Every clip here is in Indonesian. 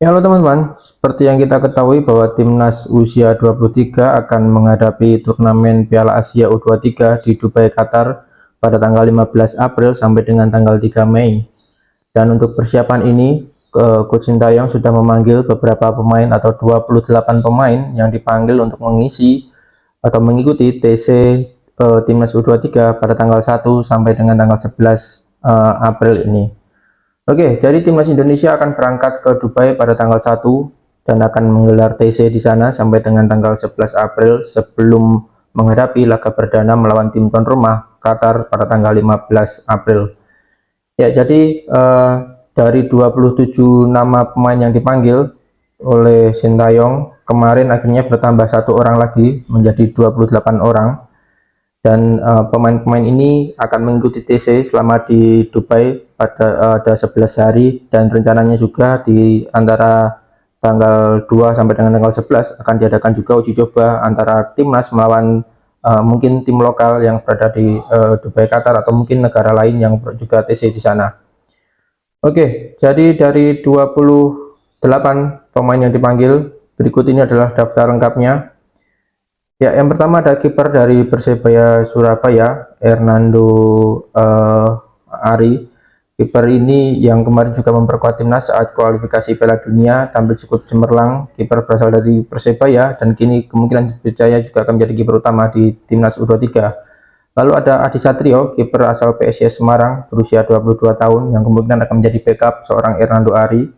Ya, halo teman-teman, seperti yang kita ketahui bahwa timnas usia 23 akan menghadapi turnamen Piala Asia U23 di Dubai, Qatar pada tanggal 15 April sampai dengan tanggal 3 Mei. Dan untuk persiapan ini, Coach Sintayong sudah memanggil beberapa pemain atau 28 pemain yang dipanggil untuk mengisi atau mengikuti TC timnas U23 pada tanggal 1 sampai dengan tanggal 11 April ini. Oke, jadi timnas Indonesia akan berangkat ke Dubai pada tanggal 1 dan akan menggelar TC di sana sampai dengan tanggal 11 April sebelum menghadapi laga perdana melawan tim tuan rumah Qatar pada tanggal 15 April. Ya, jadi dari 27 nama pemain yang dipanggil oleh Sintayong, kemarin akhirnya bertambah satu orang lagi menjadi 28 orang. Dan pemain-pemain ini akan mengikuti TC selama di Dubai pada ada 11 hari, dan rencananya juga di antara tanggal 2 sampai dengan tanggal 11 akan diadakan juga uji coba antara timnas melawan mungkin tim lokal yang berada di Dubai, Qatar, atau mungkin negara lain yang juga TC di sana. Oke, jadi dari 28 pemain yang dipanggil, berikut ini adalah daftar lengkapnya. Ya, yang pertama ada kiper dari Persebaya Surabaya, Hernando Ari. Kiper ini yang kemarin juga memperkuat timnas saat kualifikasi Piala Dunia, tampil cukup cemerlang. Kiper berasal dari Persebaya dan kini kemungkinan dipercaya juga akan menjadi kiper utama di timnas U23. Lalu ada Adi Satrio, kiper asal PSIS Semarang, berusia 22 tahun, yang kemungkinan akan menjadi backup seorang Hernando Ari.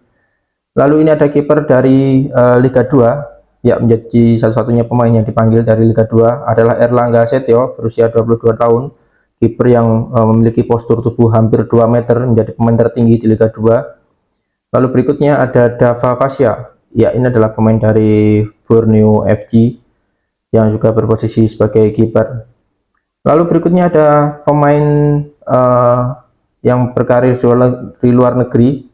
Lalu ini ada kiper dari Liga 2, ya, menjadi satu-satunya pemain yang dipanggil dari Liga 2 adalah Erlangga Setio, berusia 22 tahun, kiper yang memiliki postur tubuh hampir 2 meter, menjadi pemain tertinggi di Liga 2. Lalu berikutnya ada Dava Fasya, ya, ini adalah pemain dari Borneo FC yang juga berposisi sebagai kiper. Lalu berikutnya ada pemain yang berkarir di luar negeri,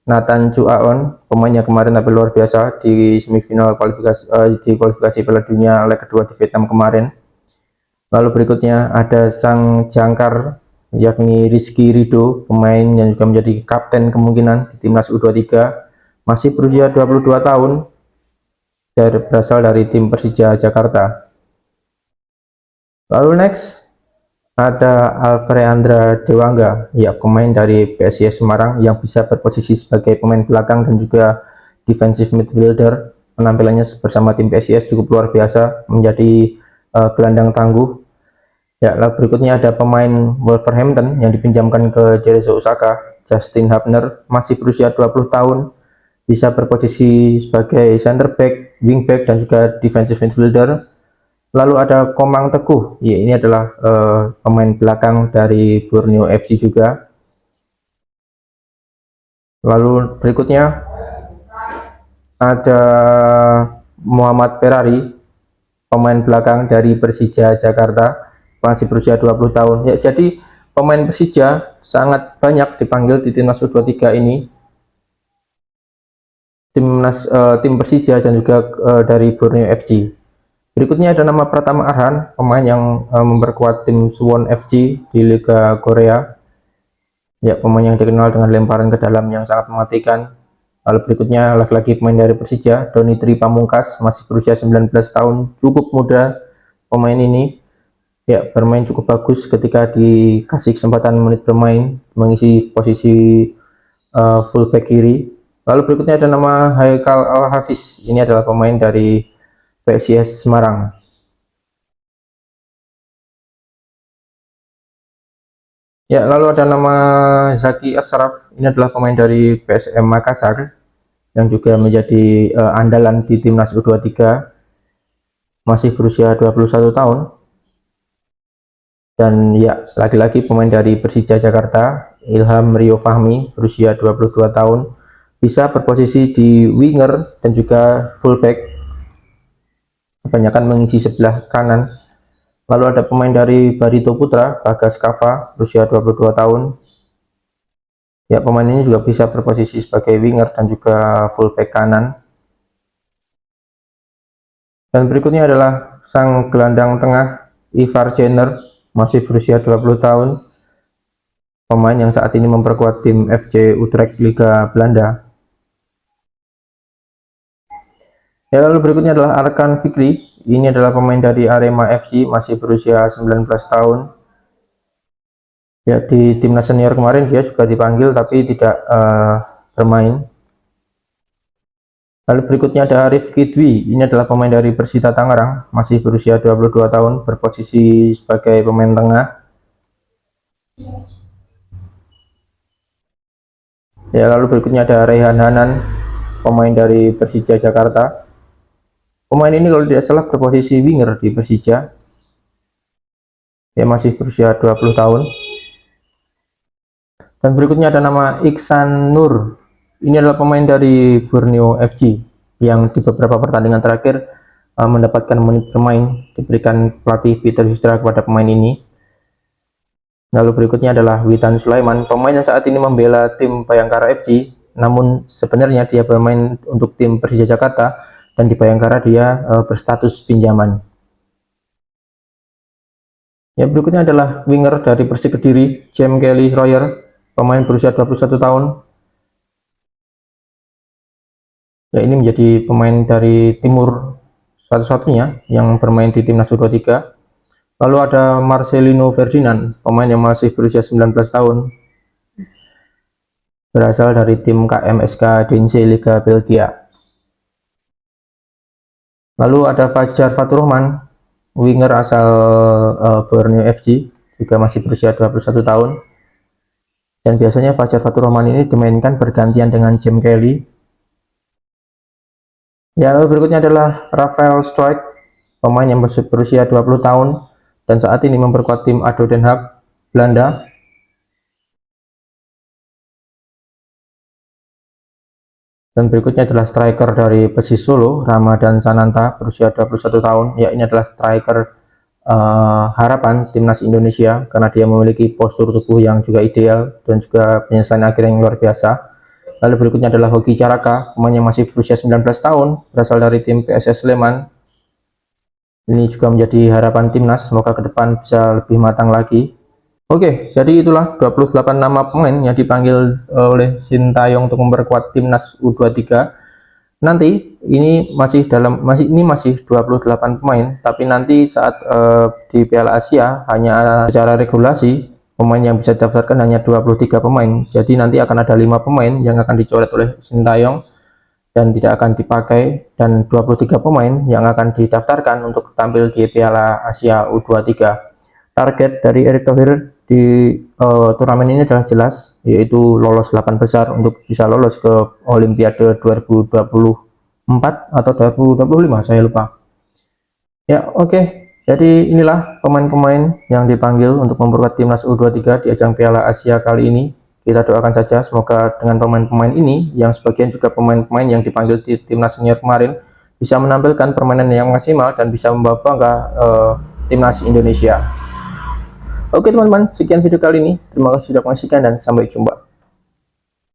Nathan Chuaon, pemainnya kemarin tampil luar biasa di semifinal kualifikasi Piala Dunia leg kedua di Vietnam kemarin. Lalu berikutnya ada sang jangkar, yakni Rizky Ridho, pemain yang juga menjadi kapten kemungkinan di timnas U23, masih berusia 22 tahun, berasal dari tim Persija Jakarta. Lalu next ada Alfreandra Dewangga, ya, pemain dari PSIS Semarang yang bisa berposisi sebagai pemain belakang dan juga defensive midfielder. Penampilannya bersama tim PSIS cukup luar biasa, menjadi gelandang tangguh. Ya, lalu berikutnya ada pemain Wolverhampton yang dipinjamkan ke Cerezo Osaka, Justin Hubner, masih berusia 20 tahun, bisa berposisi sebagai center back, wing back, dan juga defensive midfielder. Lalu ada Komang Teguh, ya, ini adalah pemain belakang dari Borneo FC juga. Lalu berikutnya ada Muhammad Ferrari, pemain belakang dari Persija Jakarta, masih berusia 20 tahun. Ya, jadi pemain Persija sangat banyak dipanggil di timnas U23 ini. Tim Persija dan juga dari Borneo FC. Berikutnya ada nama Pratama Arhan, pemain yang memperkuat tim Suwon FC di Liga Korea. Ya, pemain yang dikenal dengan lemparan ke dalam yang sangat mematikan. Lalu berikutnya lagi-lagi pemain dari Persija, Donitri Pamungkas, masih berusia 19 tahun, cukup muda pemain ini. Ya, bermain cukup bagus ketika dikasih kesempatan menit bermain, mengisi posisi fullback kiri. Lalu berikutnya ada nama Haikal Al-Hafiz, ini adalah pemain dari PSIS Semarang. Ya, lalu ada nama Zaki Ashraf, ini adalah pemain dari PSM Makassar yang juga menjadi andalan di timnas U23, masih berusia 21 tahun. Dan ya, lagi-lagi pemain dari Persija Jakarta, Ilham Rio Fahmi, berusia 22 tahun, bisa berposisi di winger dan juga fullback, kebanyakan mengisi sebelah kanan. Lalu ada pemain dari Barito Putra, Bagas Kava, berusia 22 tahun. Ya, pemain ini juga bisa berposisi sebagai winger dan juga fullback kanan. Dan berikutnya adalah sang gelandang tengah Ivar Jenner, masih berusia 20 tahun, pemain yang saat ini memperkuat tim FC Utrecht Liga Belanda. Ya, lalu berikutnya adalah Arkan Fikri. Ini adalah pemain dari Arema FC, masih berusia 19 tahun. Ya, di timnas senior kemarin dia juga dipanggil tapi tidak bermain. Lalu berikutnya ada Rifki Dwi. Ini adalah pemain dari Persita Tangerang, masih berusia 22 tahun, berposisi sebagai pemain tengah. Ya, lalu berikutnya ada Rehan Hanan, pemain dari Persija Jakarta. Pemain ini kalau tidak salah berposisi winger di Persija. Dia masih berusia 20 tahun. Dan berikutnya ada nama Iksan Nur. Ini adalah pemain dari Borneo FC yang di beberapa pertandingan terakhir mendapatkan menit bermain, diberikan pelatih Peter Hustra kepada pemain ini. Lalu berikutnya adalah Witan Sulaiman, pemain yang saat ini membela tim Bayangkara FC, namun sebenarnya dia bermain untuk tim Persija Jakarta, dan di Bayangkara dia berstatus pinjaman. Ya, berikutnya adalah winger dari Persik Kediri, James Kelly Schroyer, pemain berusia 21 tahun. Ya, ini menjadi pemain dari Timur satu-satunya yang bermain di timnas U23. Lalu ada Marcelino Ferdinand, pemain yang masih berusia 19 tahun, berasal dari tim KMSK Deense Liga Belgia. Lalu ada Fajar Faturrahman, winger asal Borneo FC, juga masih berusia 21 tahun. Dan biasanya Fajar Faturrahman ini dimainkan bergantian dengan James Kelly. Ya, lalu berikutnya adalah Rafael Struijk, pemain yang berusia 20 tahun dan saat ini memperkuat tim ADO Den Haag, Belanda. Dan berikutnya adalah striker dari Persis Solo, Ramadan Sananta, berusia 21 tahun. Ya, ini adalah striker harapan timnas Indonesia karena dia memiliki postur tubuh yang juga ideal dan juga penyelesaian akhir yang luar biasa. Lalu berikutnya adalah Hoki Caraka, pemain yang masih berusia 19 tahun, berasal dari tim PSS Sleman. Ini juga menjadi harapan timnas, semoga ke depan bisa lebih matang lagi. Oke, jadi itulah 28 nama pemain yang dipanggil oleh Sintayong untuk memperkuat timnas U23. Nanti ini masih 28 pemain, tapi nanti saat di Piala Asia hanya secara regulasi pemain yang bisa didaftarkan hanya 23 pemain. Jadi nanti akan ada 5 pemain yang akan dicoret oleh Sintayong dan tidak akan dipakai, dan 23 pemain yang akan didaftarkan untuk tampil di Piala Asia U23. Target dari Erick Thohir di turnamen ini adalah jelas, yaitu lolos 8 besar untuk bisa lolos ke Olimpiade 2024 atau 2025, saya lupa. Ya, oke. Jadi inilah pemain-pemain yang dipanggil untuk memperkuat timnas U23 di ajang Piala Asia kali ini. Kita doakan saja semoga dengan pemain-pemain ini, yang sebagian juga pemain-pemain yang dipanggil di timnas senior kemarin, bisa menampilkan permainan yang maksimal dan bisa membawa bangga timnas Indonesia. Oke teman-teman, sekian video kali ini. Terima kasih sudah menyaksikan dan sampai jumpa.